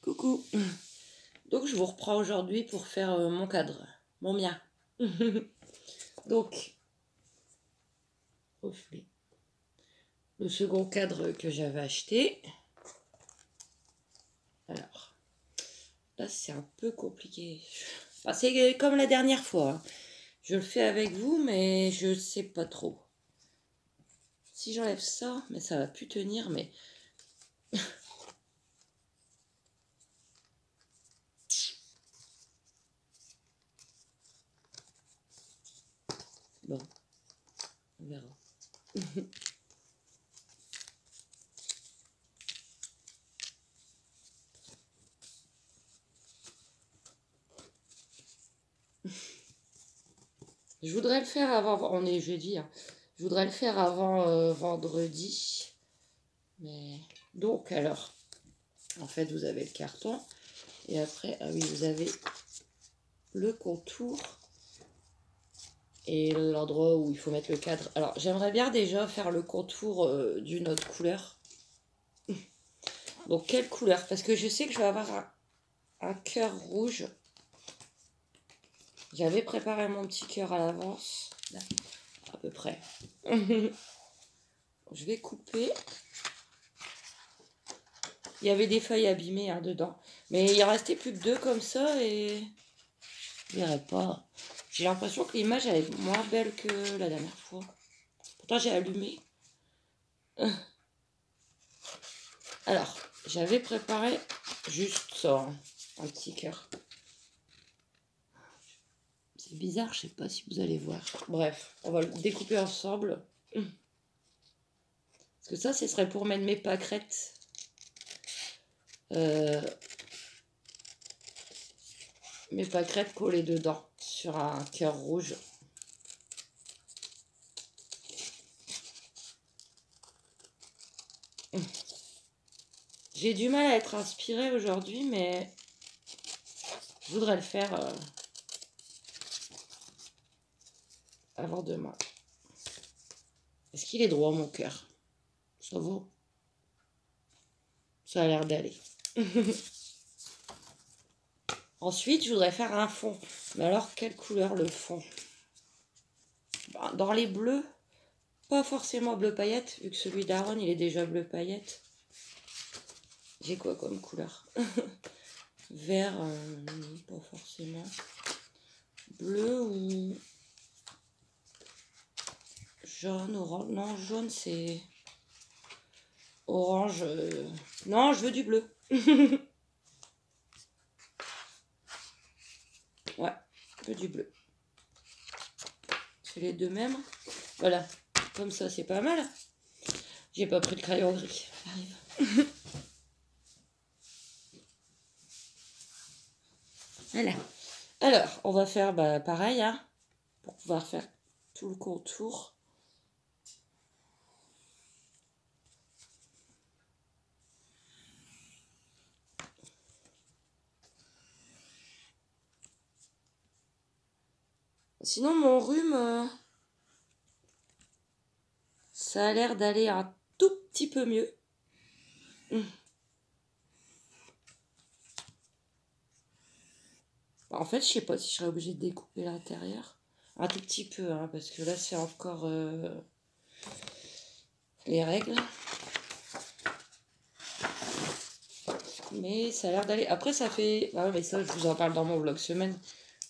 Coucou. Donc je vous reprends aujourd'hui pour faire mon cadre, mon mien. Donc, le second cadre que j'avais acheté. Alors, là c'est un peu compliqué. Enfin, c'est comme la dernière fois, hein. Je le fais avec vous, mais je sais pas trop. Si j'enlève ça, mais ça va plus tenir, mais... Bon, on verra. Je voudrais le faire avant... On est jeudi, hein. Je voudrais le faire avant vendredi. Mais... Donc, alors... En fait, vous avez le carton. Et après, ah oui, vous avez le contour. Et l'endroit où il faut mettre le cadre. Alors, j'aimerais bien déjà faire le contour d'une autre couleur. Donc, quelle couleur? Parce que je sais que je vais avoir un cœur rouge. J'avais préparé mon petit cœur à l'avance. À peu près. Je vais couper. Il y avait des feuilles abîmées hein, dedans. Mais il en restait plus que 2 comme ça et... Je dirais pas. J'ai l'impression que l'image elle est moins belle que la dernière fois. Pourtant j'ai allumé. Alors, j'avais préparé juste ça. Hein, un petit cœur. C'est bizarre, je sais pas si vous allez voir. Bref, on va le découper ensemble. Parce que ça, ce serait pour mettre mes pâquerettes. Mes pâquerettes collées dedans sur un cœur rouge. J'ai du mal à être inspirée aujourd'hui, mais je voudrais le faire avant demain. Est-ce qu'il est droit, mon cœur? Ça vaut? Ça a l'air d'aller. Ensuite, je voudrais faire un fond. Mais alors, quelle couleur le fond? Dans les bleus, pas forcément bleu paillette, vu que celui d'Aaron, il est déjà bleu paillette. J'ai quoi comme couleur? Vert, pas forcément. Bleu ou jaune, orange. Non, jaune, c'est orange. Non, je veux du bleu. Ouais, je veux du bleu. C'est les deux mêmes. Voilà, comme ça, c'est pas mal. J'ai pas pris de crayon gris. J'arrive. Voilà. Alors, on va faire pareil, hein, pour pouvoir faire tout le contour. Sinon, mon rhume, ça a l'air d'aller un tout petit peu mieux. En fait, je sais pas si je serais obligée de découper l'intérieur. Un tout petit peu, hein, parce que là, c'est encore les règles. Mais ça a l'air d'aller. Après, ça fait... Ah ouais, mais ça, je vous en parle dans mon vlog semaine.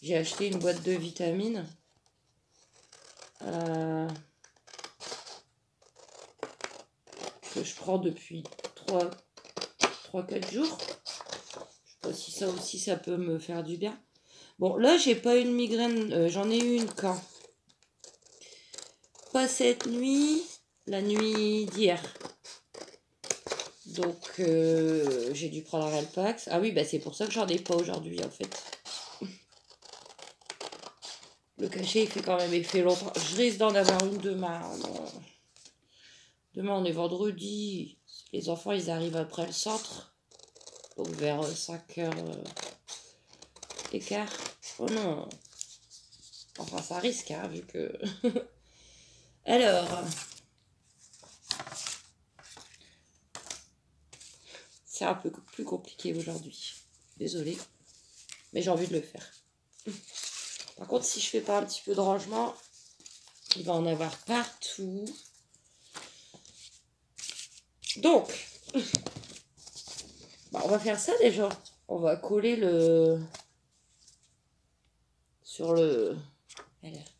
J'ai acheté une boîte de vitamines. Que je prends depuis 3-4 jours. Je sais pas si ça aussi, ça peut me faire du bien. Bon, là, j'ai pas une migraine. J'en ai eu une quand? Pas cette nuit, la nuit d'hier. Donc, j'ai dû prendre un Relpax. Ah oui, bah c'est pour ça que j'en ai pas aujourd'hui, en fait. Le cachet, il fait quand même effet longtemps. Je risque d'en avoir une demain. Demain, on est vendredi. Les enfants, ils arrivent après le centre. Donc, vers 5h écart. Oh non. Enfin, ça risque, hein, vu que... Alors... c'est un peu plus compliqué aujourd'hui. Désolée, mais j'ai envie de le faire. Par contre, si je fais pas un petit peu de rangement, il va en avoir partout. Donc, on va faire ça déjà. On va coller le... sur le...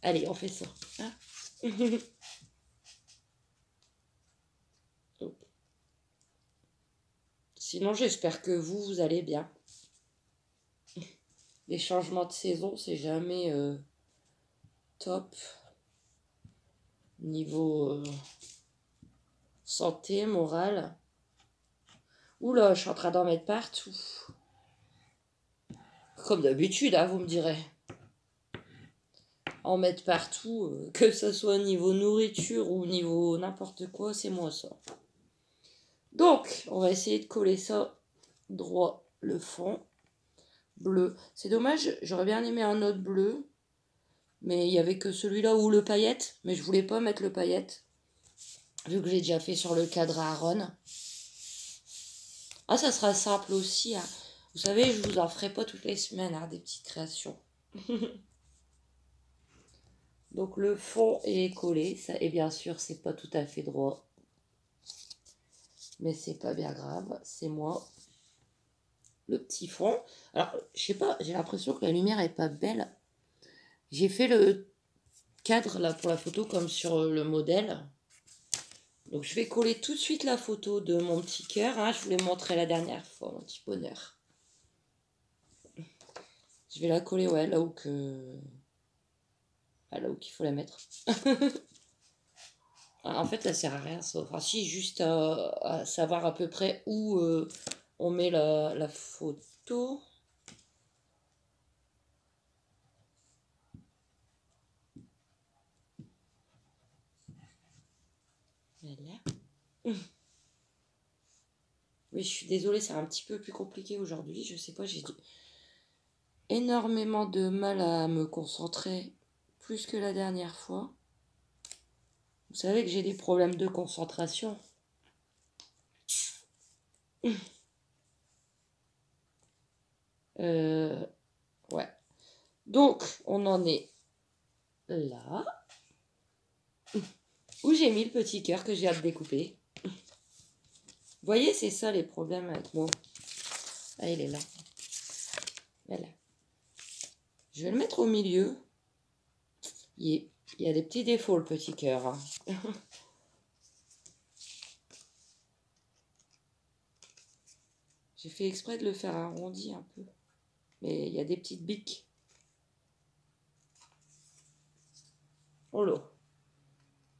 Allez, on fait ça. Hein. Sinon, j'espère que vous allez bien. Les changements de saison, c'est jamais top. Niveau santé, morale. Oula, je suis en train d'en mettre partout. Comme d'habitude, hein, vous me direz. En mettre partout, que ce soit niveau nourriture ou niveau n'importe quoi, c'est moi ça. Donc, on va essayer de coller ça droit, le fond. Bleu. C'est dommage, j'aurais bien aimé un autre bleu. Mais il n'y avait que celui-là ou le paillette. Mais je voulais pas mettre le paillette. Vu que j'ai déjà fait sur le cadre à Aaron. Ah, ça sera simple aussi. Hein. Vous savez, je vous en ferai pas toutes les semaines, hein, des petites créations. Donc le fond est collé. Ça, et bien sûr, c'est pas tout à fait droit. Mais c'est pas bien grave. C'est moi. Le petit fond. Alors, je sais pas, j'ai l'impression que la lumière est pas belle. J'ai fait le cadre là pour la photo comme sur le modèle. Donc je vais coller tout de suite la photo de mon petit cœur. Hein. Je vous l'ai montré la dernière fois, mon petit bonheur. Je vais la coller, ouais, là où que... Ah, là où qu'il faut la mettre. En fait, ça sert à rien, ça. Enfin, si, juste à savoir à peu près où on met la photo. Voilà. Oui, je suis désolée, c'est un petit peu plus compliqué aujourd'hui. Je sais pas, j'ai énormément de mal à me concentrer plus que la dernière fois. Vous savez que j'ai des problèmes de concentration. Ouais. Donc, on en est là. Où j'ai mis le petit cœur que j'ai hâte de découper. Vous voyez, c'est ça les problèmes avec moi. Ah, il est là. Voilà. Je vais le mettre au milieu. Il y a des petits défauts, le petit cœur. Hein. J'ai fait exprès de le faire arrondi un peu. Mais il y a des petites biques. Oh là.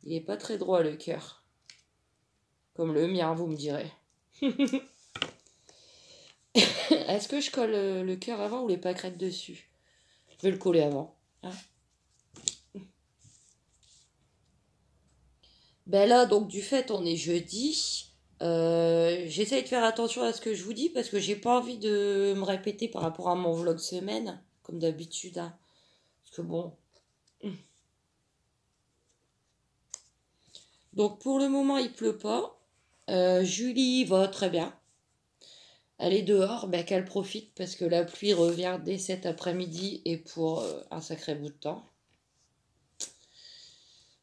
Il est pas très droit, le cœur. Comme le mien, vous me direz. Est-ce que je colle le cœur avant ou les pâquerettes dessus? Je vais le coller avant. Hein. Ben là, donc du fait, on est jeudi. J'essaye de faire attention à ce que je vous dis parce que j'ai pas envie de me répéter par rapport à mon vlog semaine, comme d'habitude. Hein. Parce que bon. Donc pour le moment, il pleut pas. Julie va très bien. Elle est dehors, ben, qu'elle profite parce que la pluie revient dès cet après-midi et pour un sacré bout de temps.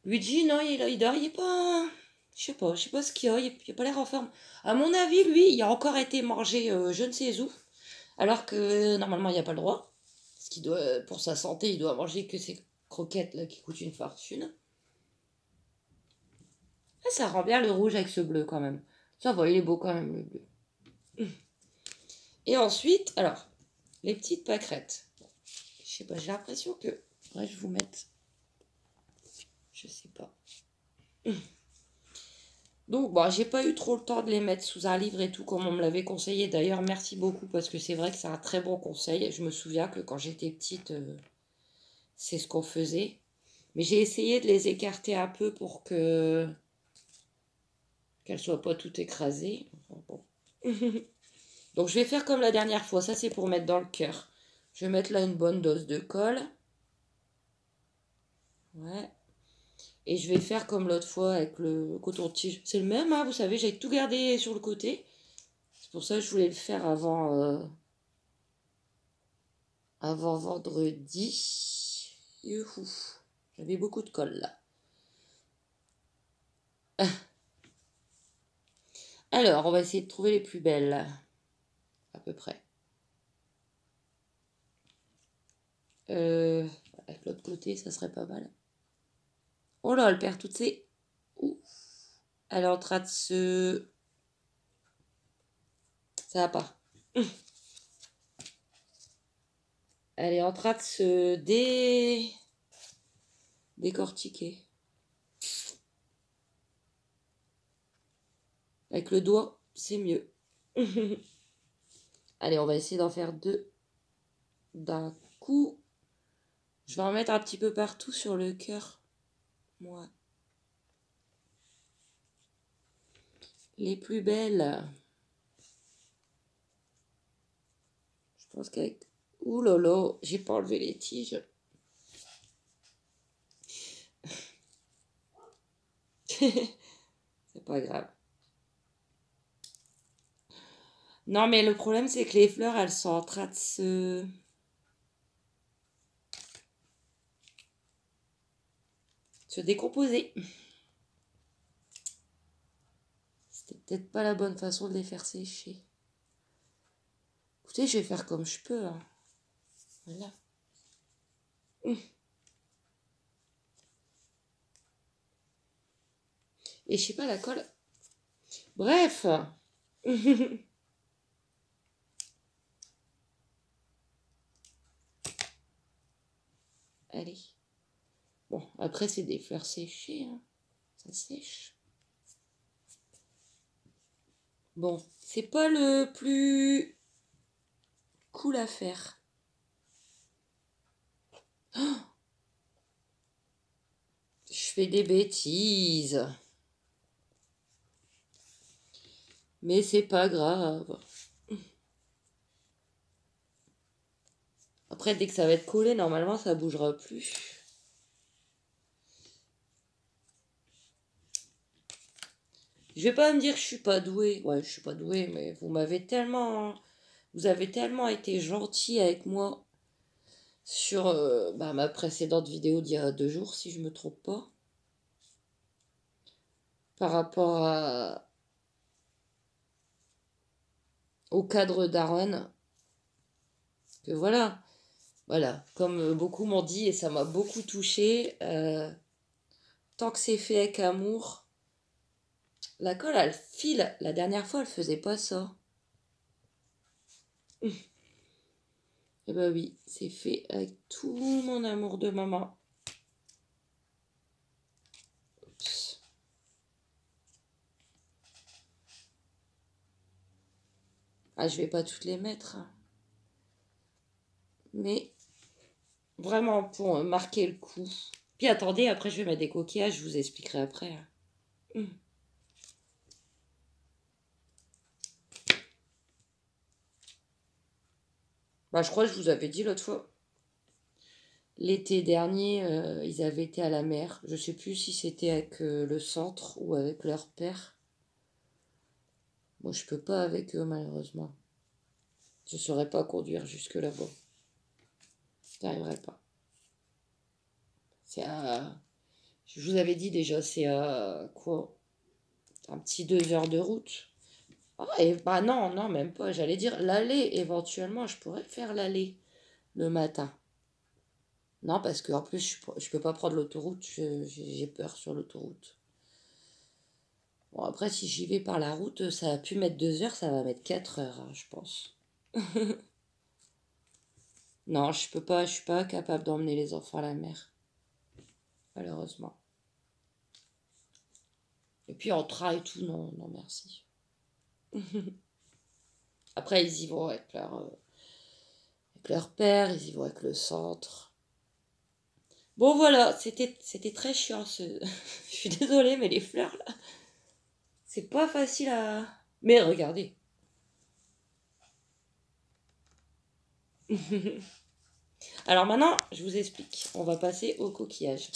Luigi, non, il dort, il est pas. Je sais pas ce qu'il y a, il a pas l'air en forme. À mon avis, lui, il a encore été mangé je ne sais où, alors que normalement, il n'y a pas le droit. Parce qu'il doit, pour sa santé, il doit manger que ces croquettes là qui coûtent une fortune. Ah, ça rend bien le rouge avec ce bleu quand même. Ça va, il est beau quand même le bleu. Et ensuite, alors, les petites pâquerettes. Je sais pas, j'ai l'impression que. Ouais, je vais vous mettre. Je sais pas. Donc, bon, j'ai pas eu trop le temps de les mettre sous un livre et tout, comme on me l'avait conseillé. D'ailleurs, merci beaucoup, parce que c'est vrai que c'est un très bon conseil. Je me souviens que quand j'étais petite, c'est ce qu'on faisait. Mais j'ai essayé de les écarter un peu pour que qu'elles soient pas toutes écrasées. Enfin, bon. Donc, je vais faire comme la dernière fois. Ça, c'est pour mettre dans le cœur. Je vais mettre là une bonne dose de colle. Ouais. Et je vais faire comme l'autre fois avec le coton-tige. C'est le même, hein, vous savez, j'ai tout gardé sur le côté. C'est pour ça que je voulais le faire avant vendredi. Youhou. J'avais beaucoup de colle là. Alors, on va essayer de trouver les plus belles. À peu près. Avec l'autre côté, ça serait pas mal. Oh là, elle perd toutes ses... Ouf. Elle est en train de se... Ça va pas. Elle est en train de se décortiquer. Avec le doigt, c'est mieux. Allez, on va essayer d'en faire 2 d'un coup. Je vais en mettre un petit peu partout sur le cœur. Moi. Les plus belles. Je pense qu'avec... Ouh là là, j'ai pas enlevé les tiges. C'est pas grave. Non, mais le problème, c'est que les fleurs, elles sont en train de se décomposer. C'était peut-être pas la bonne façon de les faire sécher. Écoutez, je vais faire comme je peux. Hein. Voilà. Et je sais pas, la colle... Bref. Allez. Bon, après, c'est des fleurs séchées. Hein. Ça sèche. Bon, c'est pas le plus cool à faire. Oh, je fais des bêtises. Mais c'est pas grave. Après, dès que ça va être collé, normalement, ça bougera plus. Je vais pas me dire que je suis pas douée. Ouais, je suis pas douée, mais vous avez tellement été gentil avec moi sur ma précédente vidéo d'il y a 2 jours, si je me trompe pas. Par rapport au cadre d'Aaron. Que voilà. Voilà. Comme beaucoup m'ont dit, et ça m'a beaucoup touchée, tant que c'est fait avec amour, la colle, elle file. La dernière fois, elle faisait pas ça. Eh ben oui, c'est fait avec tout mon amour de maman. Oups. Ah, je vais pas toutes les mettre. Hein. Mais vraiment pour marquer le coup. Puis attendez, après je vais mettre des coquillages, je vous expliquerai après. Hein. Bah, je crois que je vous avais dit l'autre fois. L'été dernier, ils avaient été à la mer. Je sais plus si c'était avec le centre ou avec leur père. Moi, je peux pas avec eux, malheureusement. Je saurais pas conduire jusque là-bas. J'arriverai pas. C'est à... Je vous avais dit déjà, c'est à quoi? Un petit 2 heures de route. Ah, et bah non, non, même pas. J'allais dire l'aller, éventuellement, je pourrais faire l'aller le matin. Non, parce qu'en plus, je peux pas prendre l'autoroute, j'ai peur sur l'autoroute. Bon, après, si j'y vais par la route, ça a pu mettre 2 heures, ça va mettre 4 heures, hein, je pense. Non, je suis pas capable d'emmener les enfants à la mer, malheureusement. Et puis en train et tout, non, non, merci. Après, ils y vont avec leur père, ils y vont avec le centre. Bon, voilà, c'était très chiant. Je suis désolée, mais les fleurs, là, c'est pas facile à... Mais regardez. Alors maintenant, je vous explique. On va passer au coquillage.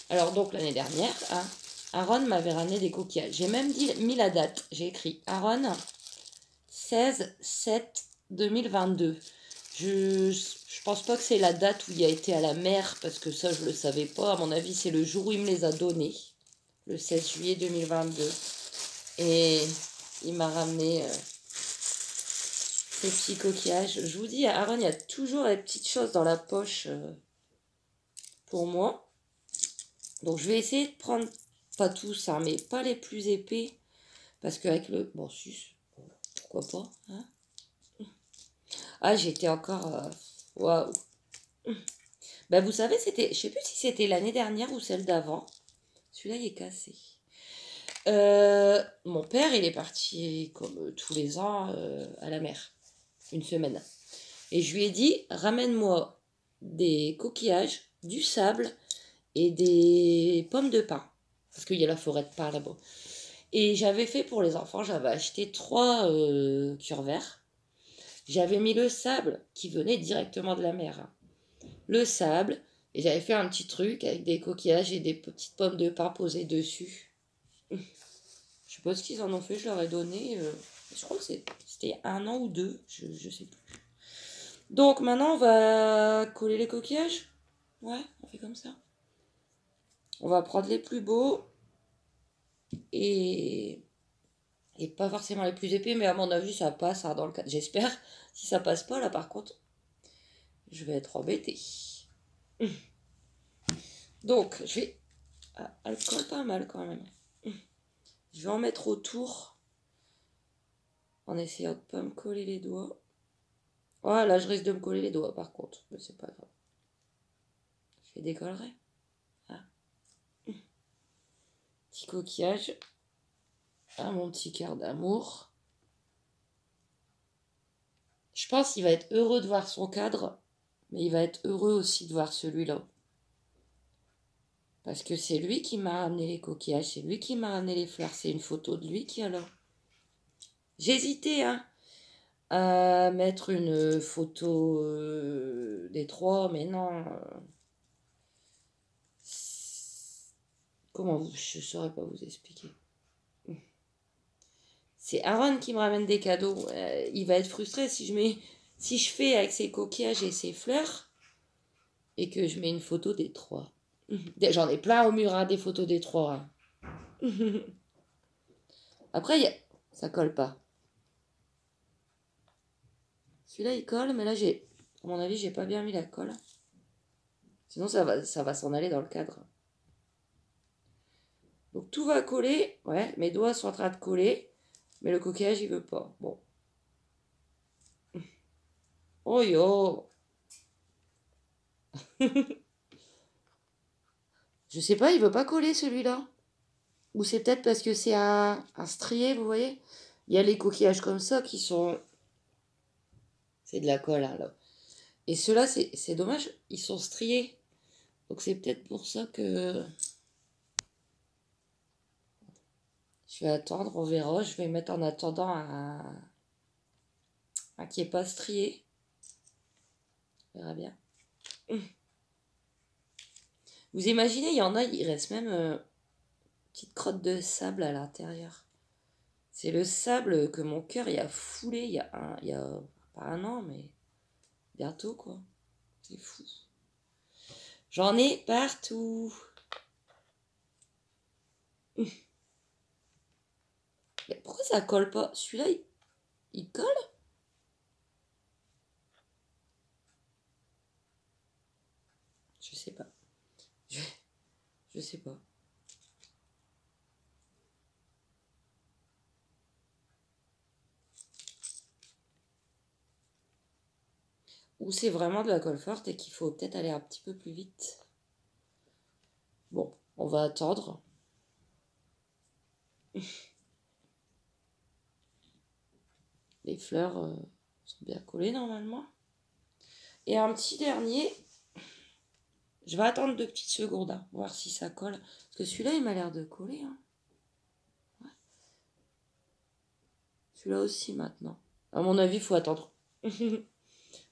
Alors donc, l'année dernière, hein, Aaron m'avait ramené des coquillages. J'ai même mis la date. J'ai écrit Aaron, 16/7/2022. Je pense pas que c'est la date où il a été à la mer, parce que ça, je le savais pas. À mon avis, c'est le jour où il me les a donnés, le 16 juillet 2022. Et il m'a ramené ces petits coquillages. Je vous dis, Aaron, il y a toujours des petites choses dans la poche pour moi. Donc, je vais essayer de prendre, pas tous, hein, mais pas les plus épais. Parce qu'avec le... Bon, si, pourquoi pas, hein. Ah, j'étais encore... Waouh. Ben, vous savez, c'était... Je sais plus si c'était l'année dernière ou celle d'avant. Celui-là, il est cassé. Mon père, il est parti, comme tous les ans, à la mer. Une semaine. Et je lui ai dit, ramène-moi des coquillages, du sable et des pommes de pin. Parce qu'il y a la forêt de pin là-bas. Et j'avais fait pour les enfants, j'avais acheté 3 cure-verts. J'avais mis le sable qui venait directement de la mer, hein. Le sable, et j'avais fait un petit truc avec des coquillages et des petites pommes de pin posées dessus. Je sais pas ce qu'ils en ont fait, je leur ai donné, je crois que c'était 1 an ou 2, je sais plus. Donc maintenant on va coller les coquillages. Ouais, on fait comme ça. On va prendre les plus beaux et pas forcément les plus épais, mais à mon avis ça passe, hein, dans le cadre. J'espère. Si ça passe pas là par contre, je vais être embêtée. Donc je vais... Ah, elle colle pas mal quand même. Je vais en mettre autour en essayant de pas me coller les doigts. Oh là je risque de me coller les doigts par contre, mais c'est pas grave. Je les décollerai. Ah. Petit coquillage. Ah, mon petit cœur d'amour. Je pense qu'il va être heureux de voir son cadre, mais il va être heureux aussi de voir celui-là. Parce que c'est lui qui m'a ramené les coquillages, c'est lui qui m'a ramené les fleurs, c'est une photo de lui qui est là. J'hésitais, hein, à mettre une photo des 3, mais non. Comment je ne saurais pas vous expliquer. C'est Aaron qui me ramène des cadeaux. Il va être frustré si je fais avec ses coquillages et ses fleurs et que je mets une photo des 3. J'en ai plein au mur, hein, des photos des 3. Hein. Après, ça colle pas. Celui-là, il colle, mais là, à mon avis, j'ai pas bien mis la colle. Sinon, ça va s'en aller dans le cadre. Donc, tout va coller. Ouais, mes doigts sont en train de coller. Mais le coquillage, il veut pas. Bon. Oh yo. Je sais pas, il veut pas coller celui-là. Ou c'est peut-être parce que c'est un strié, vous voyez. Il y a les coquillages comme ça qui sont... C'est de la colle, hein, là. Et ceux-là, c'est dommage, ils sont striés. Donc c'est peut-être pour ça que... Je vais attendre, on verra. Je vais mettre en attendant un qui n'est pas strié. On verra bien. Vous imaginez, il y en a, il reste même une petite crotte de sable à l'intérieur. C'est le sable que mon cœur il a foulé il y a pas 1 an, mais bientôt quoi. C'est fou. J'en ai partout. Mais pourquoi ça colle pas? Celui-là, il colle? Je sais pas. Je sais pas. Ou c'est vraiment de la colle forte et qu'il faut peut-être aller un petit peu plus vite. Bon, on va attendre. Les fleurs sont bien collées normalement. Et un petit dernier. Je vais attendre 2 petites secondes, hein, voir si ça colle. Parce que celui-là, il m'a l'air de coller. Hein. Ouais. Celui-là aussi maintenant. À mon avis, il faut attendre.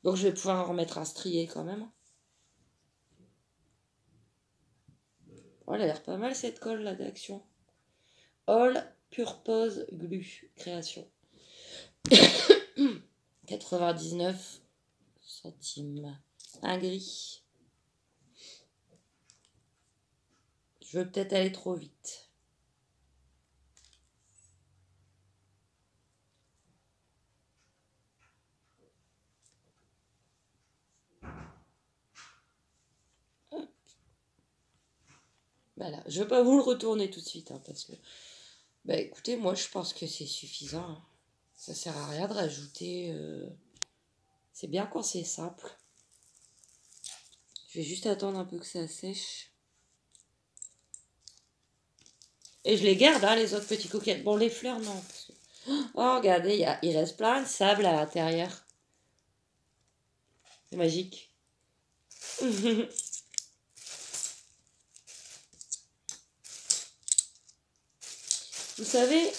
Donc je vais pouvoir en remettre un strié quand même. Oh, elle a l'air pas mal cette colle là d'Action. All Purpose Glue Création. 99 centimes. Un gris. Je veux peut-être aller trop vite. Voilà, je ne vais pas vous le retourner tout de suite, hein, parce que, bah écoutez, moi je pense que c'est suffisant. Hein. Ça sert à rien de rajouter. C'est bien quand c'est simple. Je vais juste attendre un peu que ça sèche. Et je les garde, hein, les autres petits coquillettes. Bon, les fleurs, non. Parce que... Oh, regardez, il reste plein de sable à l'intérieur. C'est magique. Vous savez,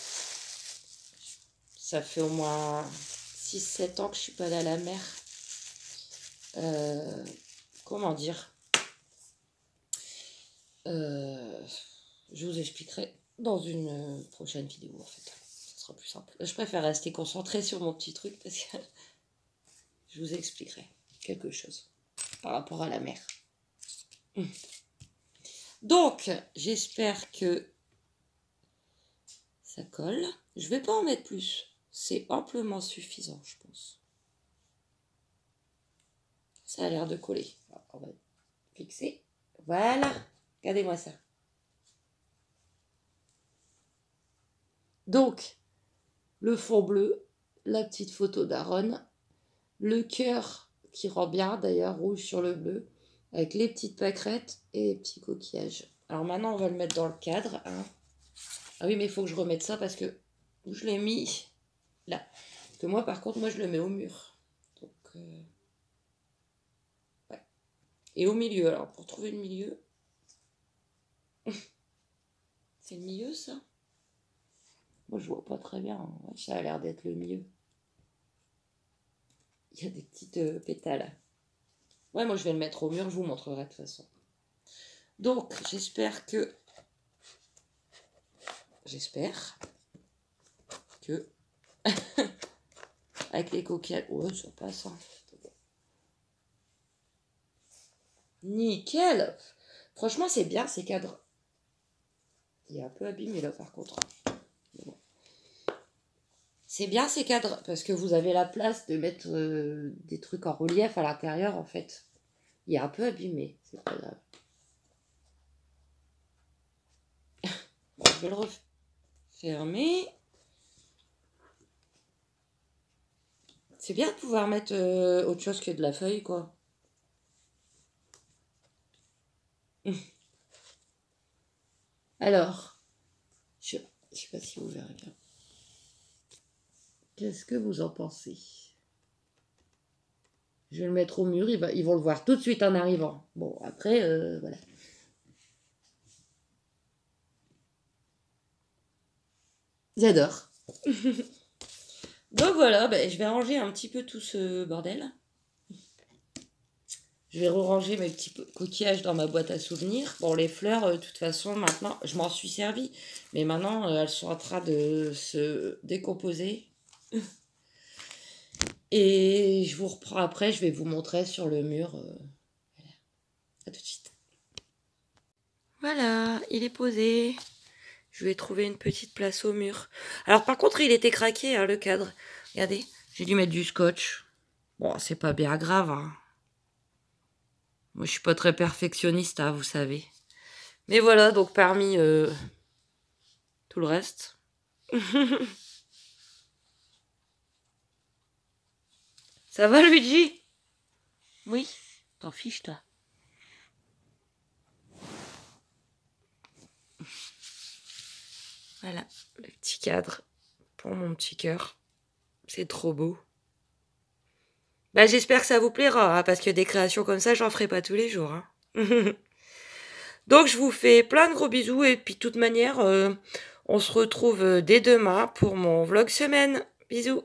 ça fait au moins 6-7 ans que je suis pas allée à la mer. Comment dire, je vous expliquerai dans une prochaine vidéo en fait. Ce sera plus simple. Je préfère rester concentrée sur mon petit truc parce que je vous expliquerai quelque chose par rapport à la mer. Donc, j'espère que ça colle. Je vais pas en mettre plus. C'est amplement suffisant, je pense. Ça a l'air de coller. Alors, on va fixer. Voilà. Regardez-moi ça. Donc, le fond bleu, la petite photo d'Aaron, le cœur qui rend bien d'ailleurs rouge sur le bleu, avec les petites pâquerettes et les petits coquillages. Alors maintenant, on va le mettre dans le cadre. Hein. Ah oui, mais il faut que je remette ça parce que je l'ai mis là. Parce que moi, par contre, moi, je le mets au mur. Donc, ouais. Et au milieu, alors, pour trouver le milieu... C'est le milieu, ça? Moi, je vois pas très bien. Ouais, ça a l'air d'être le milieu. Il y a des petites pétales. Ouais, moi, je vais le mettre au mur. Je vous montrerai de toute façon. Donc, j'espère que... avec les coquillettes... Ouais, ça passe. Hein. Nickel! Franchement, c'est bien, ces cadres. Il est un peu abîmé, là, par contre. Bon. C'est bien, ces cadres, parce que vous avez la place de mettre des trucs en relief à l'intérieur, en fait. Il est un peu abîmé, c'est pas grave. Bon, je vais le refermer. C'est bien de pouvoir mettre autre chose que de la feuille, quoi. Alors, je sais pas si vous verrez bien. Qu'est-ce que vous en pensez? Je vais le mettre au mur, ils vont le voir tout de suite en arrivant. Bon, après, voilà. J'adore. Donc voilà, ben, je vais ranger un petit peu tout ce bordel. Je vais ranger mes petits coquillages dans ma boîte à souvenirs. Bon, les fleurs, de toute façon, maintenant, je m'en suis servi. Mais maintenant, elles sont en train de se décomposer. Et je vous reprends après, je vais vous montrer sur le mur. Voilà. À tout de suite. Voilà, il est posé. Je vais trouver une petite place au mur. Alors par contre, il était craqué, hein, le cadre. Regardez, j'ai dû mettre du scotch. Bon, c'est pas bien grave. Hein. Moi, je suis pas très perfectionniste, hein, vous savez. Mais voilà, donc parmi tout le reste. Ça va, Luigi? Oui, t'en fiches, toi. Voilà, le petit cadre pour mon petit cœur. C'est trop beau. Bah, j'espère que ça vous plaira, hein, parce que des créations comme ça, j'en ferai pas tous les jours. Hein. Donc, je vous fais plein de gros bisous. Et puis, de toute manière, on se retrouve dès demain pour mon vlog semaine. Bisous.